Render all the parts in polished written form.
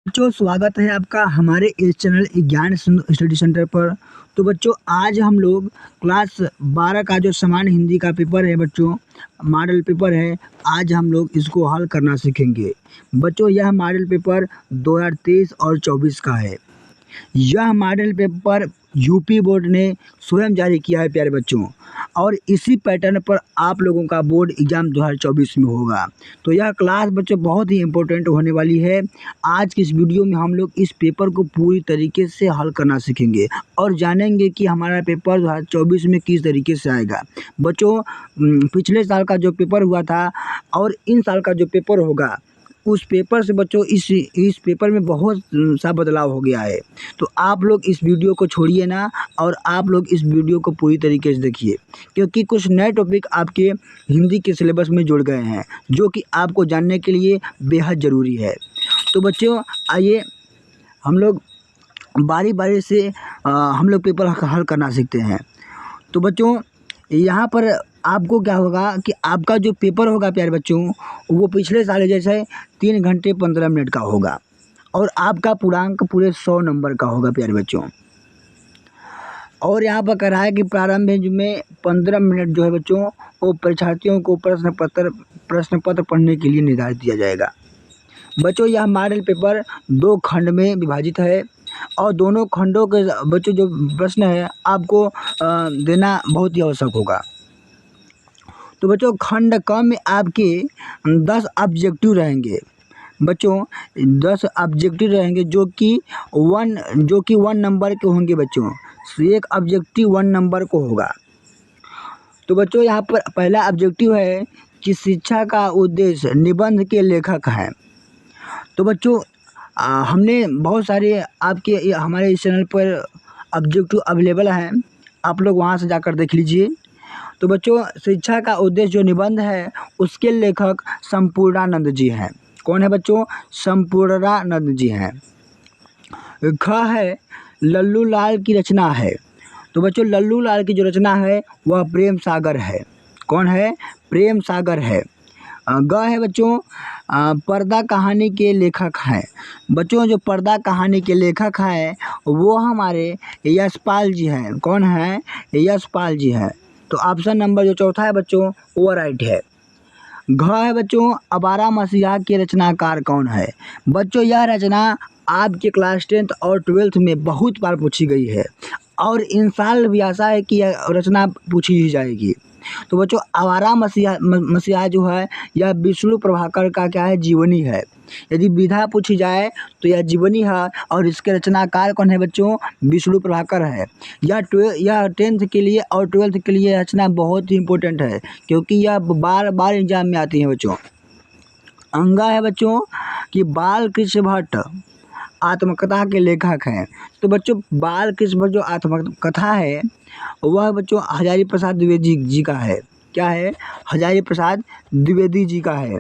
बच्चों स्वागत है आपका हमारे इस चैनल ज्ञान स्टडी सेंटर पर। तो बच्चों आज हम लोग क्लास 12 का जो सामान्य हिंदी का पेपर है बच्चों, मॉडल पेपर है, आज हम लोग इसको हल करना सीखेंगे। बच्चों यह मॉडल पेपर 2023 और 24 का है। यह मॉडल पेपर यूपी बोर्ड ने स्वयं जारी किया है प्यारे बच्चों, और इसी पैटर्न पर आप लोगों का बोर्ड एग्ज़ाम 2024 में होगा। तो यह क्लास बच्चों बहुत ही इम्पोर्टेंट होने वाली है। आज की इस वीडियो में हम लोग इस पेपर को पूरी तरीके से हल करना सीखेंगे और जानेंगे कि हमारा पेपर 2024 में किस तरीके से आएगा। बच्चों पिछले साल का जो पेपर हुआ था और इन साल का जो पेपर होगा, उस पेपर से बच्चों इस पेपर में बहुत सा बदलाव हो गया है। तो आप लोग इस वीडियो को छोड़िए ना, और आप लोग इस वीडियो को पूरी तरीके से देखिए, क्योंकि कुछ नए टॉपिक आपके हिंदी के सिलेबस में जुड़ गए हैं जो कि आपको जानने के लिए बेहद ज़रूरी है। तो बच्चों आइए हम लोग बारी बारी से हम लोग पेपर हल करना सीखते हैं। तो बच्चों यहाँ पर आपको क्या होगा कि आपका जो पेपर होगा प्यारे बच्चों, वो पिछले साल जैसे 3 घंटे 15 मिनट का होगा, और आपका पूर्णांक पूरे 100 नंबर का होगा प्यारे बच्चों। और यहाँ पर कह रहा है कि प्रारंभ में 15 मिनट जो है बच्चों, वो परीक्षार्थियों को प्रश्न पत्र पढ़ने के लिए निर्धारित किया जाएगा। बच्चों यह मॉडल पेपर 2 खंड में विभाजित है, और दोनों खंडों के बच्चों जो प्रश्न है आपको देना बहुत ही आवश्यक होगा। तो बच्चों खंड क में आपके 10 ऑब्जेक्टिव रहेंगे। बच्चों 10 ऑब्जेक्टिव रहेंगे जो कि 1 नंबर के होंगे बच्चों। एक ऑब्जेक्टिव 1 नंबर को होगा। तो बच्चों यहाँ पर पहला ऑब्जेक्टिव है कि शिक्षा का उद्देश्य निबंध के लेखक हैं। तो बच्चों हमने बहुत सारे आपके हमारे इस चैनल पर ऑब्जेक्टिव अवेलेबल हैं, आप लोग वहाँ से जाकर देख लीजिए। तो बच्चों शिक्षा का उद्देश्य जो निबंध है उसके लेखक संपूर्णानंद जी हैं। कौन है बच्चों? संपूर्णानंद जी हैं। ख है लल्लू लाल की रचना है। तो बच्चों लल्लू लाल की जो रचना है वह प्रेम सागर है। कौन है? प्रेम सागर है। ग है बच्चों पर्दा कहानी के लेखक हैं। बच्चों जो पर्दा कहानी के लेखक हैं वो हमारे यशपाल जी हैं। कौन है? यशपाल जी हैं। तो ऑप्शन नंबर जो चौथा है बच्चों वो राइट है। घ है बच्चों अबारा मसीहा के रचनाकार कौन है? बच्चों यह रचना आपके क्लास 10th और 12th में बहुत बार पूछी गई है, और इन साल भी आशा है कि यह रचना पूछी ही जाएगी। तो बच्चों आवारा मसीहा जो है यह विष्णु प्रभाकर का क्या है? जीवनी है। यदि विधा पूछी जाए तो यह जीवनी है, और इसके रचनाकार कौन है बच्चों? विष्णु प्रभाकर है। यह 10th के लिए और 12th के लिए रचना बहुत ही इंपॉर्टेंट है, क्योंकि यह बार बार एग्जाम में आती है बच्चों। अंगा है बच्चों कि बाल कृष्ण भट्ट आत्मकथा के लेखक हैं। तो बच्चों बाल कृष्ण भट्ट जो आत्मकथा है वह बच्चों हजारी प्रसाद द्विवेदी जी का है। क्या है? हजारी प्रसाद द्विवेदी जी का है।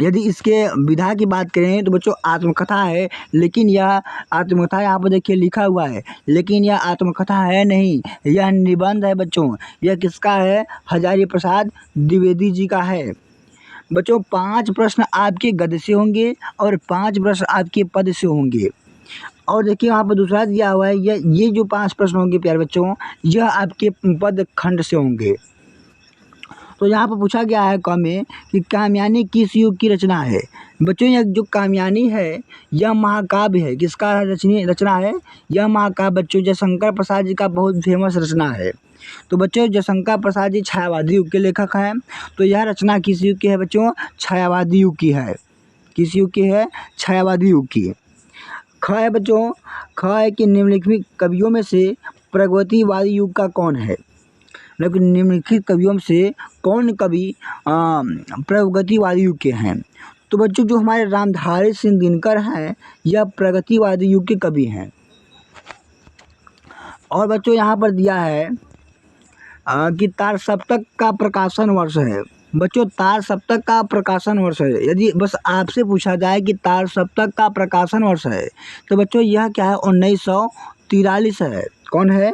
यदि इसके विधा की बात करें तो बच्चों आत्मकथा है, लेकिन यह आत्मकथा यहाँ पर देखिए लिखा हुआ है, लेकिन यह आत्मकथा है नहीं, यह निबंध है बच्चों। यह किसका है? हजारी प्रसाद द्विवेदी जी का है। बच्चों 5 प्रश्न आपके गद्य से होंगे और 5 प्रश्न आपके पद से होंगे। और देखिए वहाँ पर दूसरा दिया हुआ है, ये जो 5 प्रश्न होंगे प्यारे बच्चों, यह आपके पद खंड से होंगे। तो यहाँ पर पूछा गया है क में कि कामयानी किस युग की रचना है? बच्चों यह जो कामयानी है यह महाकाव्य है। किसका रचना है? यह महाकाव्य बच्चों जयशंकर प्रसाद जी का बहुत फेमस रचना है। तो बच्चों जयशंकर प्रसाद जी छायावादी युग के लेखक हैं। तो यह रचना किस युग की है बच्चों? छायावादी युग की है। किस युग की है? छायावादी युग की। ख है बच्चों, ख है कि निम्नलिखित कवियों में से प्रगतिवादी युग का कौन है? लेकिन निम्नलिखित कवियों से कौन कवि प्रगतिवादी युग के हैं? तो बच्चों जो हमारे रामधारी सिंह दिनकर हैं यह प्रगतिवादी युग के कवि हैं। और बच्चों यहाँ पर दिया है कि तार सप्तक का प्रकाशन वर्ष है। बच्चों तार सप्तक का प्रकाशन वर्ष है। यदि बस आपसे पूछा जाए कि तार सप्तक का प्रकाशन वर्ष है तो बच्चों यह क्या है? 1943 है। कौन है?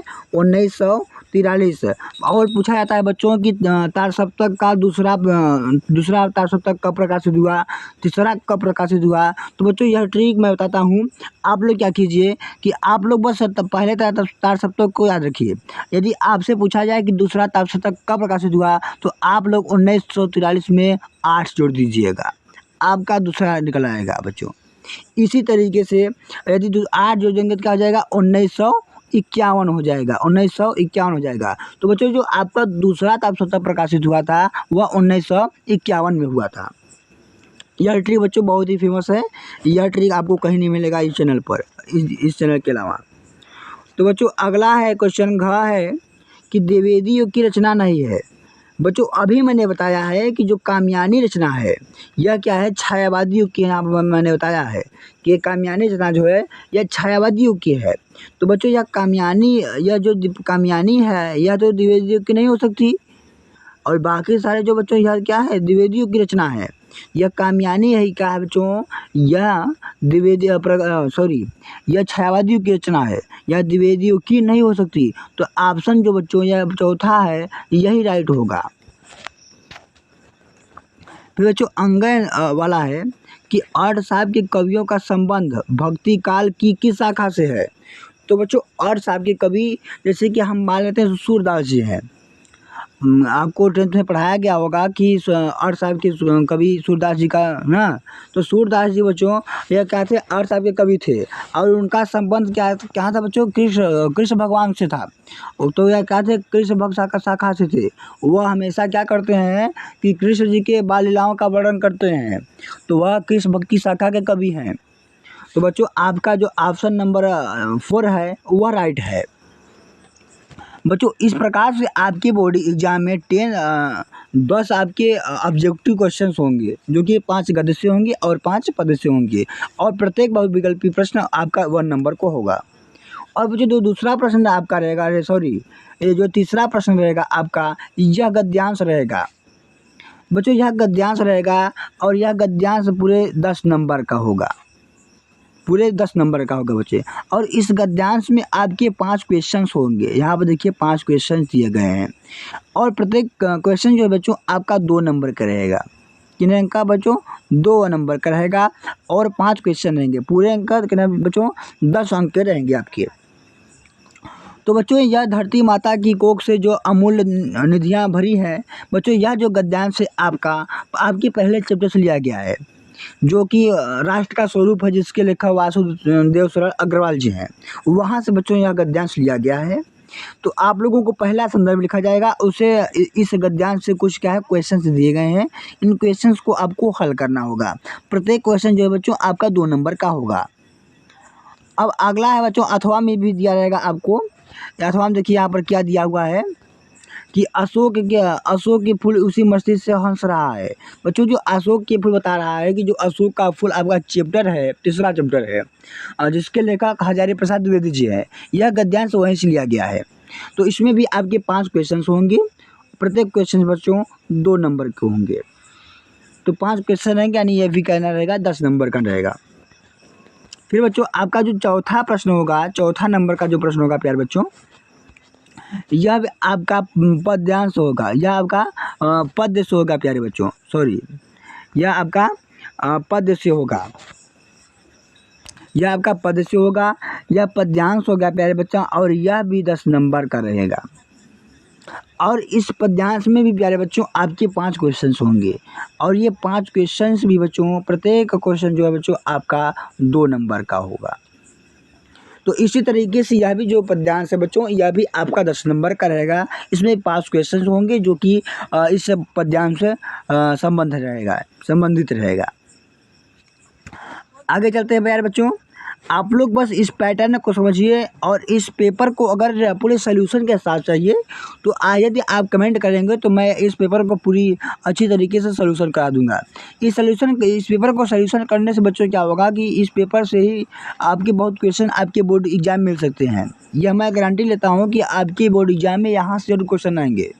43। और पूछा जाता है बच्चों कि तार सप्तक का दूसरा तार सप्तक कब प्रकाशित हुआ, तीसरा कब प्रकाशित हुआ। तो बच्चों यह ट्रिक मैं बताता हूँ, आप लोग क्या कीजिए कि आप लोग बस पहले तार सप्तक को याद रखिए। यदि आपसे पूछा जाए कि दूसरा तार सप्तक कब प्रकाशित हुआ, तो आप लोग 1943 में 8 जोड़ दीजिएगा, आपका दूसरा निकल आएगा बच्चों। इसी तरीके से यदि 8 जोड़ेंगे तो क्या हो जाएगा, 1951 हो जाएगा, 1951 हो जाएगा। तो बच्चों जो आपका दूसरा ताप सप्तक प्रकाशित हुआ था वह 1951 में हुआ था। यह ट्रिक बच्चों बहुत ही फेमस है, यह ट्रिक आपको कहीं नहीं मिलेगा इस चैनल पर, इस चैनल के अलावा। तो बच्चों अगला है क्वेश्चन घ है कि द्विवेदी युग की रचना नहीं है। बच्चों अभी मैंने बताया है कि जो कामयानी रचना है यह क्या है, छायावादी युग की। यहाँ पर मैंने बताया है कि कामयानी रचना जो है यह छायावादी युग की है। तो बच्चों यह कामयानी, यह जो कामयानी है यह तो द्विवेदी युग की नहीं हो सकती, और बाकी सारे जो बच्चों यह क्या है, द्विवेदी युग की रचना है। यह कामयानी है क्या है बच्चों, यह यह छायावादी युग की रचना है, यह द्विवेदी युग की नहीं हो सकती। तो ऑप्शन जो बच्चों यह चौथा है यही राइट होगा। फिर बच्चों अंगय वाला है कि अर्थ साहब के कवियों का संबंध भक्ति काल की किस शाखा से है। तो बच्चों अर्थ साहब के कवि जैसे कि हम मान लेते हैं सूरदास जी हैं, आपको 10th में पढ़ाया गया होगा कि अर्थ साहब के कवि सूरदास जी का ना। तो सूरदास जी बच्चों यह क्या थे, अर्थ साहब के कवि थे, और उनका संबंध क्या था बच्चों, कृष्ण भगवान से था। तो यह क्या थे, कृष्ण भक्त शाखा से थे। वह हमेशा क्या करते हैं कि कृष्ण जी के बाल लीलाओं का वर्णन करते हैं, तो वह कृष्ण भक्त की शाखा के कवि हैं। तो बच्चों आपका जो ऑप्शन नंबर 4 है वह राइट है। बच्चों इस प्रकार से आपके बोर्ड एग्जाम में 10 आपके ऑब्जेक्टिव क्वेश्चंस होंगे, जो कि 5 गद्य से होंगे और 5 पद से होंगे, और प्रत्येक बहुविकल्पी प्रश्न आपका 1 नंबर को होगा। और बच्चों जो दूसरा प्रश्न आपका रहेगा, ये जो तीसरा प्रश्न रहेगा आपका, यह गद्यांश रहेगा। बच्चों यह गद्यांश रहेगा, और यह गद्यांश पूरे 10 नंबर का होगा, पूरे 10 नंबर का होगा बच्चे। और इस गद्यांश में आपके 5 क्वेश्चंस होंगे। यहाँ पर देखिए 5 क्वेश्चंस दिए गए हैं, और प्रत्येक क्वेश्चन जो है बच्चों आपका 2 नंबर का रहेगा। कितने अंक का बच्चों, 2 नंबर का रहेगा, और 5 क्वेश्चन रहेंगे। पूरे अंक कितने बच्चों, 10 अंक के रहेंगे आपके। तो बच्चों यह धरती माता की कोख से जो अमूल्य निधियाँ भरी है बच्चों, यह जो गद्यांश है आपके पहले चैप्टर से लिया गया है, जो कि राष्ट्र का स्वरूप है, जिसके लेखक वासुदेव शरण अग्रवाल जी हैं। वहाँ से बच्चों यह गद्यांश लिया गया है। तो आप लोगों को पहला संदर्भ लिखा जाएगा, उसे इस गद्यांश से कुछ क्या है क्वेश्चंस दिए गए हैं, इन क्वेश्चंस को आपको हल करना होगा। प्रत्येक क्वेश्चन जो है बच्चों आपका 2 नंबर का होगा। अब अगला है बच्चों अथवा में भी दिया रहेगा आपको। अथवा में देखिए यहाँ पर क्या दिया हुआ है कि अशोक के फूल उसी मस्जिद से हंस रहा है। बच्चों जो अशोक के फूल बता रहा है कि जो अशोक का फूल आपका चैप्टर है, तीसरा चैप्टर है, जिसके लेखक हजारी प्रसाद द्विवेदी जी है। यह गद्यांश वहीं से लिया गया है। तो इसमें भी आपके 5 क्वेश्चन होंगे, प्रत्येक क्वेश्चन बच्चों 2 नंबर के होंगे। तो 5 क्वेश्चन रहेंगे, यानी यह भी कहना रहेगा 10 नंबर का रहेगा। फिर बच्चों आपका जो चौथा प्रश्न होगा, चौथा नंबर का जो प्रश्न होगा प्यारे बच्चों, यह आपका पद्यांश होगा, यह आपका पद्य से होगा प्यारे बच्चों, यह आपका पद्य से होगा, यह आपका पद्य से होगा, यह पद्यांश होगा प्यारे बच्चों, और यह भी 10 नंबर का रहेगा। और इस पद्यांश में भी प्यारे बच्चों आपके 5 क्वेश्चंस होंगे, और ये 5 क्वेश्चंस भी बच्चों, प्रत्येक क्वेश्चन जो है बच्चों आपका 2 नंबर का होगा। तो इसी तरीके से यह भी जो पद्यांश है बच्चों, यह भी आपका 10 नंबर का रहेगा। इसमें 5 क्वेश्चन होंगे जो कि इस पद्यांश से संबंधित रहेगा। आगे चलते हैं प्यारे बच्चों, आप लोग बस इस पैटर्न को समझिए, और इस पेपर को अगर पूरे सोल्यूशन के साथ चाहिए तो यदि आप कमेंट करेंगे तो मैं इस पेपर को पूरी अच्छी तरीके से सोल्यूशन करा दूंगा। इस पेपर को सोल्यूशन करने से बच्चों क्या होगा कि इस पेपर से ही आपके बहुत क्वेश्चन आपके बोर्ड एग्जाम मिल सकते हैं। यह मैं गारंटी लेता हूँ कि आपके बोर्ड एग्जाम में यहाँ से जरूर क्वेश्चन आएंगे।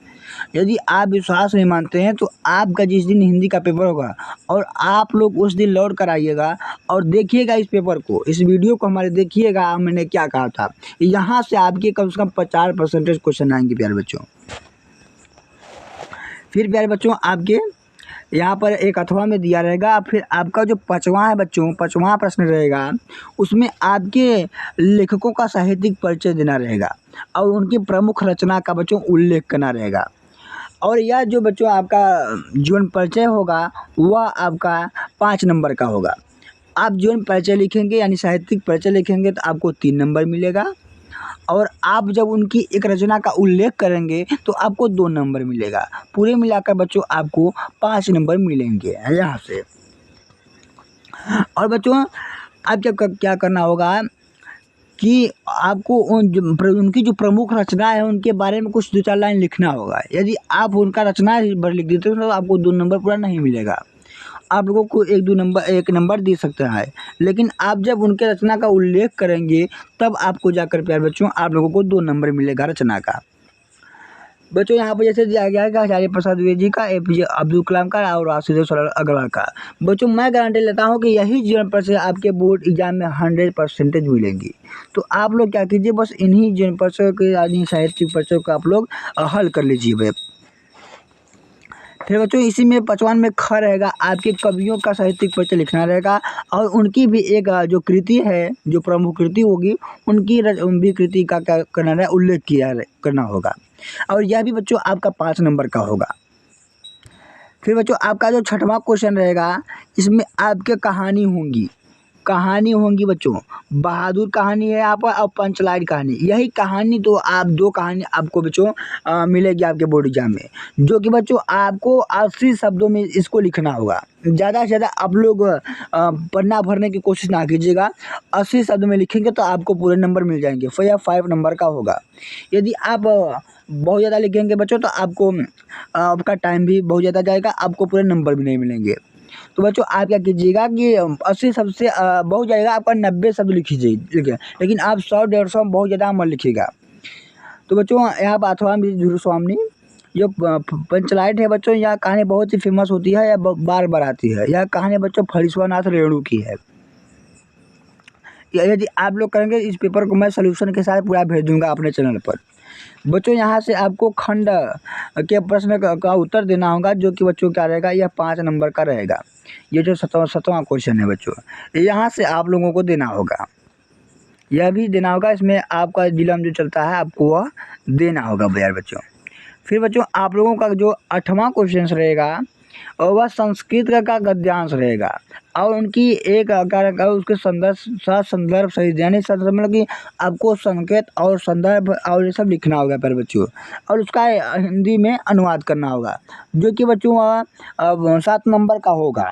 यदि आप विश्वास नहीं मानते हैं तो आपका जिस दिन हिंदी का पेपर होगा और आप लोग उस दिन लौट कर आइएगा और देखिएगा इस पेपर को, इस वीडियो को हमारे देखिएगा मैंने क्या कहा था। यहाँ से आपके कम से कम 50% क्वेश्चन आएंगे प्यारे बच्चों। फिर प्यारे बच्चों आपके यहाँ पर एक अथवा में दिया रहेगा। फिर आपका जो 5वां है बच्चों, 5वां प्रश्न रहेगा, उसमें आपके लेखकों का साहित्यिक परिचय देना रहेगा और उनकी प्रमुख रचना का बच्चों उल्लेख करना रहेगा। और यह जो बच्चों आपका जीवन परिचय होगा वह आपका 5 नंबर का होगा। आप जीवन परिचय लिखेंगे यानी साहित्यिक परिचय लिखेंगे तो आपको 3 नंबर मिलेगा, और आप जब उनकी एक रचना का उल्लेख करेंगे तो आपको 2 नंबर मिलेगा। पूरे मिलाकर बच्चों आपको 5 नंबर मिलेंगे यहाँ से। और बच्चों आप क्या करना होगा कि आपको उनकी जो प्रमुख रचना है उनके बारे में कुछ 2-4 लाइन लिखना होगा। यदि आप उनका रचना ही भर लिख देते हो तो आपको 2 नंबर पूरा नहीं मिलेगा। आप लोगों को 1 नंबर दे सकता है, लेकिन आप जब उनके रचना का उल्लेख करेंगे तब आपको जाकर प्यारे बच्चों आप लोगों को 2 नंबर मिलेगा रचना का। बच्चों यहाँ पर जैसे दिया गया है आचार्य प्रसाद द्विवेदी का, APJ अब्दुल कलाम का और वासुदेव सरल अग्रवाल का। बच्चों मैं गारंटी लेता हूँ कि यही जीवन परिचय आपके बोर्ड एग्जाम में 100% मिलेंगी। तो आप लोग क्या कीजिए, बस इन्हीं जीवन परिचय के यानी साहित्यिक परिचय को आप लोग हल कर लीजिए भाई। फिर बच्चों इसी में 55 में ख रहेगा, आपके कवियों का साहित्यिक परिचय लिखना रहेगा और उनकी भी एक जो कृति है, जो प्रमुख कृति होगी उनकी भी कृति का क्या करना है, उल्लेख करना होगा। और यह भी बच्चों आपका 5 नंबर का होगा। फिर बच्चों आपका जो 6वां क्वेश्चन रहेगा, इसमें आपके कहानी होंगी बच्चों। बहादुर कहानी है यहाँ पर और पंचलाइन कहानी। यही कहानी तो आप 2 कहानी आपको बच्चों मिलेगी आपके बोर्ड एग्जाम में, जो कि बच्चों आपको 80 शब्दों में इसको लिखना होगा। ज़्यादा से ज़्यादा आप लोग पन्ना भरने की कोशिश ना कीजिएगा, 80 शब्द में लिखेंगे तो आपको पूरे नंबर मिल जाएंगे। 5 नंबर का होगा। यदि आप बहुत ज़्यादा लिखेंगे बच्चों तो आपको आपका टाइम भी बहुत ज़्यादा जाएगा, आपको पूरे नंबर भी नहीं मिलेंगे। तो बच्चों आप क्या कीजिएगा कि 80 शब्द से बहुत जाएगा, आपका 90 शब्द लिखिए, लेकिन आप 100-150 बहुत ज़्यादा मत लिखिएगा। तो बच्चों यहाँ पर अथवा झूर स्वामी जो पंचलाइट है बच्चों, यह कहानी बहुत ही फेमस होती है, यह बार बार आती है। यह कहानी बच्चों फणीश्वरनाथ रेणु की है। यदि आप लोग करेंगे इस पेपर को मैं सलूशन के साथ पूरा भेज दूंगा अपने चैनल पर। बच्चों यहाँ से आपको खंड के प्रश्न का उत्तर देना होगा, जो कि बच्चों क्या रहेगा, यह 5 नंबर का रहेगा। ये जो 7वां क्वेश्चन है बच्चों, यहाँ से आप लोगों को देना होगा, यह भी देना होगा। इसमें आपका जिलम जो चलता है आपको वह देना होगा यार बच्चों। फिर बच्चों आप लोगों का जो 8वां क्वेश्चन रहेगा और वह संस्कृत का गद्यांश रहेगा और उनकी एक उसके संदर्भ सही यानी मतलब कि आपको संकेत और संदर्भ और ये सब लिखना होगा पर बच्चों, और उसका हिंदी में अनुवाद करना होगा, जो कि बच्चों 7 नंबर का होगा।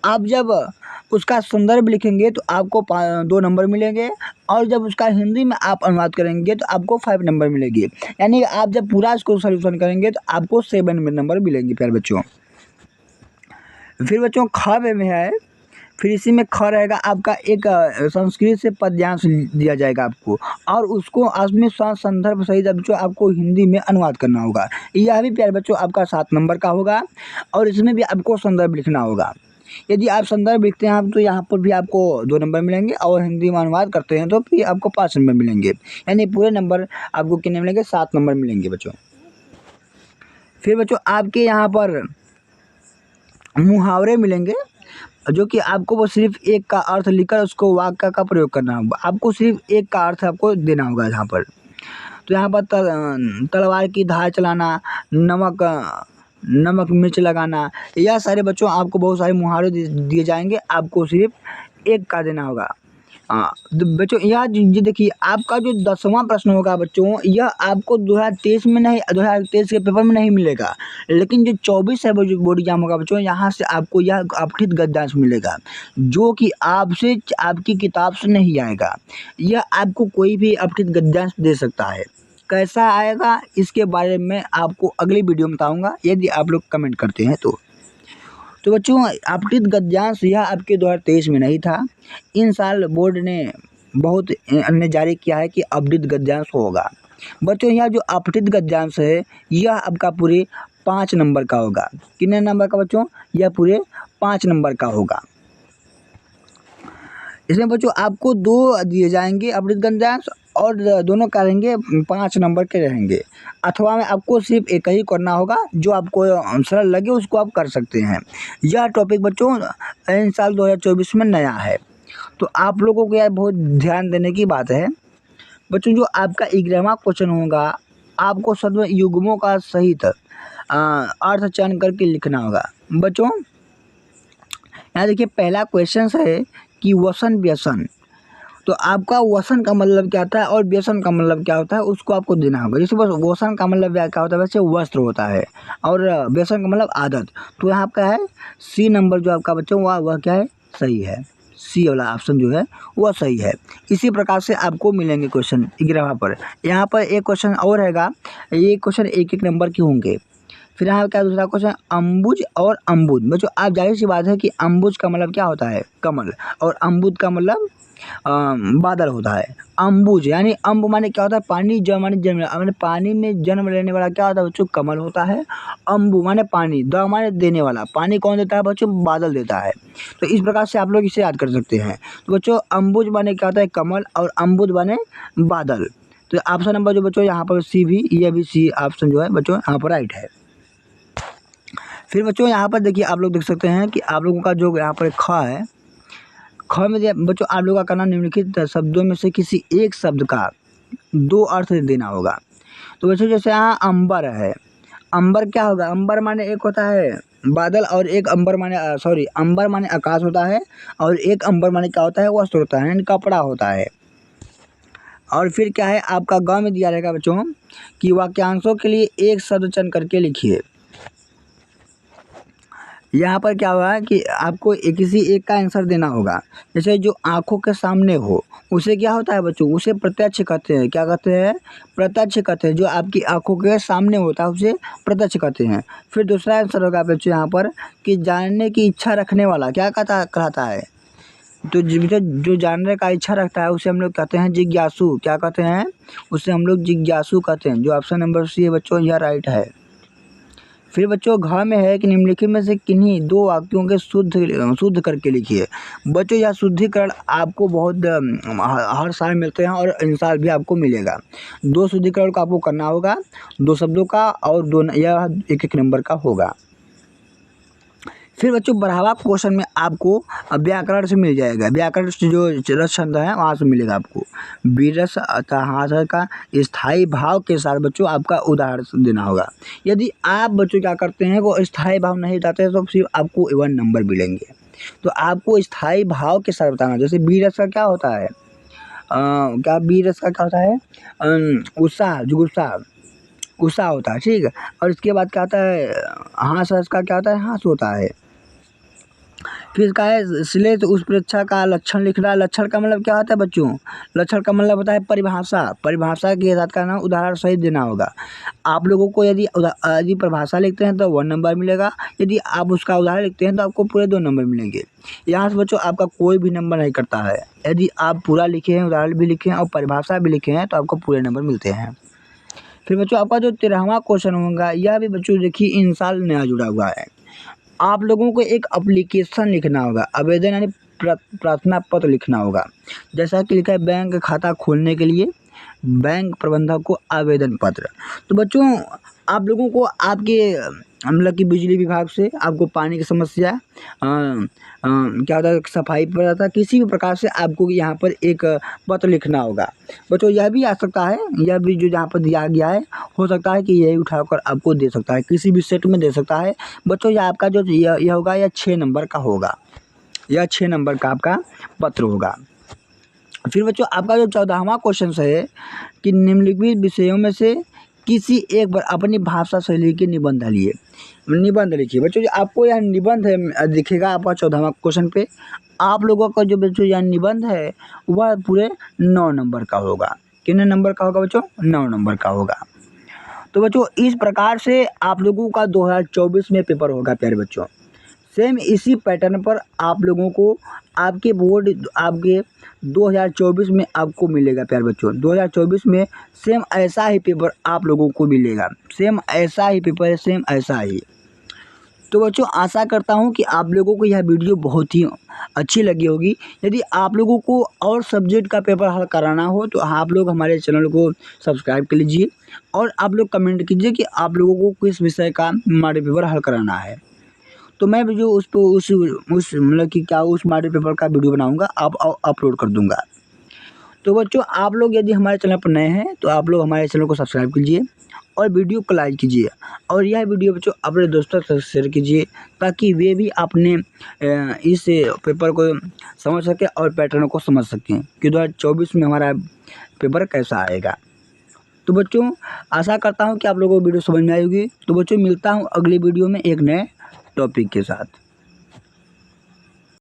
आप जब उसका संदर्भ लिखेंगे तो आपको 2 नंबर मिलेंगे, और जब उसका हिंदी में आप अनुवाद करेंगे तो आपको 5 नंबर मिलेगी। यानी आप जब पूरा इसको सॉल्यूशन करेंगे तो आपको 7 नंबर मिलेंगे प्यारे बच्चों। फिर बच्चों ख में है, फिर इसी में ख रहेगा आपका एक संस्कृत से पद्यांश दिया जाएगा आपको, और उसको उसमें संदर्भ सहित बच्चों आपको हिंदी में अनुवाद करना होगा। यह भी प्यारे बच्चों आपका 7 नंबर का होगा, और इसमें भी आपको संदर्भ लिखना होगा। यदि आप संदर्भ लिखते हैं तो यहाँ पर भी आपको 2 नंबर मिलेंगे, और हिंदी में अनुवाद करते हैं तो फिर आपको 5 नंबर मिलेंगे। यानी पूरे नंबर आपको कितने मिलेंगे, 7 नंबर मिलेंगे बच्चों। फिर बच्चों आपके यहाँ पर मुहावरे मिलेंगे, जो कि आपको वो सिर्फ एक का अर्थ लिखकर उसको वाक्य का प्रयोग करना होगा। आपको सिर्फ एक का अर्थ आपको देना होगा यहाँ पर। तो यहाँ पर तलवार की धार चलाना, नमक मिर्च लगाना, यह सारे बच्चों आपको बहुत सारे मुहावरे दिए जाएंगे, आपको सिर्फ एक का देना होगा। बच्चों यह देखिए आपका जो 10वां प्रश्न होगा बच्चों, यह आपको 2023 में नहीं, 2023 के पेपर में नहीं मिलेगा, लेकिन जो 24 है बोर्ड एग्जाम होगा बच्चों, यहाँ से आपको यह अपठित गद्यांश मिलेगा, जो कि आपसे आपकी किताब से नहीं आएगा। यह आपको कोई भी अपठित गद्यांश दे सकता है। कैसा आएगा इसके बारे में आपको अगली वीडियो में बताऊँगा, यदि आप लोग कमेंट करते हैं तो बच्चों अपठित गद्यांश यह आपके 2023 में नहीं था। इन साल बोर्ड ने बहुत अन्य जारी किया है कि अपठित गद्यांश होगा। बच्चों यहाँ जो अपठित गद्यांश है यह आपका पूरे 5 नंबर का होगा। कितने नंबर का बच्चों? यह पूरे 5 नंबर का होगा। इसमें बच्चों आपको 2 दिए जाएंगे अपठित गद्यांश और दोनों क्या रहेंगे? 5 नंबर के रहेंगे। अथवा में आपको सिर्फ एक ही करना होगा, जो आपको सरल लगे उसको आप कर सकते हैं। यह टॉपिक बच्चों इन साल 2024 में नया है, तो आप लोगों को यह बहुत ध्यान देने की बात है। बच्चों जो आपका 11वां क्वेश्चन होगा, आपको सदैव युग्मों का सहित अर्थ चयन करके लिखना होगा। बच्चों यहाँ देखिए पहला क्वेश्चन है कि वसन व्यसन, तो आपका वसन का मतलब क्या होता है और व्यसन का मतलब क्या होता है उसको आपको देना होगा। जैसे बस वसन का मतलब क्या होता है? वैसे वस्त्र होता है, और व्यसन का मतलब आदत। तो यहाँ आपका है सी नंबर जो आपका बच्चों वह क्या है? सही है। सी वाला ऑप्शन जो है वह सही है। इसी प्रकार से आपको मिलेंगे क्वेश्चन 11वां पर। यहाँ पर एक क्वेश्चन और रहेगा, ये क्वेश्चन एक एक नंबर के होंगे। फिर यहाँ क्या दूसरा क्वेश्चन अम्बुज और अम्बुद। बच्चों आप जाहिर सी बात है कि अम्बुज का मतलब क्या होता है? कमल, और अम्बुद का मतलब बादल होता है। अम्बुज यानी अम्ब माने क्या होता है? पानी, ज माने जन्म, माने पानी में जन्म लेने वाला क्या होता है बच्चों? कमल होता है। अम्बु माने पानी, द माने देने वाला, पानी कौन देता है बच्चों? बादल देता है। तो इस प्रकार से आप लोग इसे याद कर सकते हैं। तो बच्चों अम्बुज माने क्या होता है? कमल, और अम्बुद माने बादल। तो ऑप्शन नंबर जो बच्चों यहाँ पर सी भी, यह भी सी ऑप्शन जो है बच्चों यहाँ पर राइट है। फिर बच्चों यहाँ पर देखिए आप लोग देख सकते हैं कि आप लोगों का जो यहाँ पर ख है, ख में बच्चों आप लोगों का करना निम्नलिखित शब्दों में से किसी एक शब्द का 2 अर्थ देना होगा। तो बच्चों जैसे यहाँ अंबर है, अंबर क्या होगा? अंबर माने एक होता है बादल, और एक अंबर माने अंबर माने आकाश होता है, और एक अंबर माने क्या होता है? वस्त्र होता है, यानी कपड़ा होता है। और फिर क्या है आपका गाँव में दिया रहेगा बच्चों कि वाक्यांशों के लिए एक शब्द चयन करके लिखिए। यहाँ पर क्या हुआ है कि आपको किसी एक का आंसर देना होगा। जैसे जो आंखों के सामने हो उसे क्या होता है बच्चों? उसे प्रत्यक्ष कहते हैं। क्या कहते हैं? प्रत्यक्ष कहते हैं। जो आपकी आंखों के सामने होता है उसे प्रत्यक्ष कहते हैं। फिर दूसरा आंसर होगा बच्चों यहाँ पर कि जानने की इच्छा रखने वाला क्या कहता है? तो जो जानने का इच्छा रखता है उसे हम लोग कहते हैं जिज्ञासु। क्या कहते हैं? उसे हम लोग जिज्ञासु कहते हैं। जो ऑप्शन नंबर सी है बच्चों यह राइट है। फिर बच्चों घ में है कि निम्नलिखित में से किन्हीं 2 वाक्यों के शुद्ध करके लिखिए। बच्चों यह शुद्धिकरण आपको बहुत हर साल मिलते हैं, और इन साल भी आपको मिलेगा। 2 शुद्धिकरण को आपको करना होगा, 2 शब्दों का, और 2 यह एक एक नंबर का होगा। फिर बच्चों 12वां क्वेश्चन में आपको व्याकरण से मिल जाएगा। व्याकरण से जो रस छंद है वहाँ से मिलेगा आपको। बीरस अतः का स्थायी भाव के साथ बच्चों आपका उदाहरण देना होगा। यदि आप बच्चों क्या करते हैं वो स्थायी भाव नहीं बताते तो सिर्फ आपको 1 नंबर मिलेंगे। तो आपको स्थायी भाव के साथ बताना। जैसे बीरस का क्या होता है? क्या बीरस का क्या होता है? उत्साह, जुगुप्सा, गुस्सा होता है, ठीक है। और इसके बाद क्या होता है? हास रस का क्या होता है? हास होता है। फिर इसका है श्लेष उस परीक्षा का लक्षण लिखना। लक्षण का मतलब क्या होता है बच्चों? लक्षण का मतलब होता है परिभाषा। परिभाषा के साथ का ना उदाहरण सहित देना होगा। आप लोगों को यदि परिभाषा लिखते हैं तो 1 नंबर मिलेगा। यदि आप उसका उदाहरण लिखते हैं तो आपको पूरे 2 नंबर मिलेंगे। यहाँ से बच्चों आपका कोई भी नंबर नहीं करता है। यदि आप पूरा लिखे हैं, उदाहरण भी लिखे हैं और परिभाषा भी लिखे हैं तो आपको पूरे नंबर मिलते हैं। फिर बच्चों आपका जो 13वां क्वेश्चन होगा यह भी बच्चों देखिए इन साल नया जुड़ा हुआ है। आप लोगों को एक एप्लीकेशन लिखना होगा, आवेदन यानी प्रार्थना पत्र लिखना होगा। जैसा कि लिखा है बैंक खाता खोलने के लिए बैंक प्रबंधक को आवेदन पत्र। तो बच्चों आप लोगों को आपके मतलब कि बिजली विभाग से आपको पानी की समस्या क्या होता है, सफाई पर आता है, किसी भी प्रकार से आपको यहाँ पर एक पत्र लिखना होगा। बच्चों यह भी आ सकता है, यह भी जो यहाँ पर दिया गया है हो सकता है कि यही उठाकर आपको दे सकता है, किसी भी सेट में दे सकता है। बच्चों यह आपका जो यह होगा यह 6 नंबर का होगा। यह 6 नंबर का आपका पत्र होगा। फिर बच्चों आपका जो 14वां क्वेश्चन है कि निम्नलिखित विषयों में से किसी एक पर अपनी भाषा शैली के निबंध लिखिए। निबंध लिखिए। बच्चों आपको यह निबंध है दिखेगा आपका 14वां क्वेश्चन पे। आप लोगों का जो बच्चों यह निबंध है वह पूरे 9 नंबर का होगा। कितने नंबर का होगा बच्चों? 9 नंबर का होगा। तो बच्चों इस प्रकार से आप लोगों का 2024 में पेपर होगा प्यारे बच्चों। सेम इसी पैटर्न पर आप लोगों को आपके बोर्ड आपके 2024 में आपको मिलेगा प्यारे बच्चों। 2024 में सेम ऐसा ही पेपर आप लोगों को मिलेगा, सेम ऐसा ही पेपर है, सेम ऐसा ही। तो बच्चों आशा करता हूँ कि आप लोगों को यह वीडियो बहुत ही अच्छी लगी होगी। यदि आप लोगों को और सब्जेक्ट का पेपर हल कराना हो तो आप लोग हमारे चैनल को सब्सक्राइब कर लीजिए और आप लोग कमेंट कीजिए कि आप लोगों को किस विषय का मॉडल पेपर हल कराना है। तो मैं वीडियो उस मतलब कि क्या उस मॉडल पेपर का वीडियो बनाऊँगा, आप अपलोड कर दूँगा। तो बच्चों आप लोग यदि हमारे चैनल पर नए हैं तो आप लोग हमारे चैनल को सब्सक्राइब कीजिए और वीडियो को लाइक कीजिए और यह वीडियो बच्चों अपने दोस्तों के साथ शेयर कीजिए ताकि वे भी अपने इस पेपर को समझ सकें और पैटर्न को समझ सकें कि 2024 में हमारा पेपर कैसा आएगा। तो बच्चों आशा करता हूँ कि आप लोगों को वीडियो समझ में आई होगी। तो बच्चों मिलता हूँ अगली वीडियो में एक नए टॉपिक के साथ।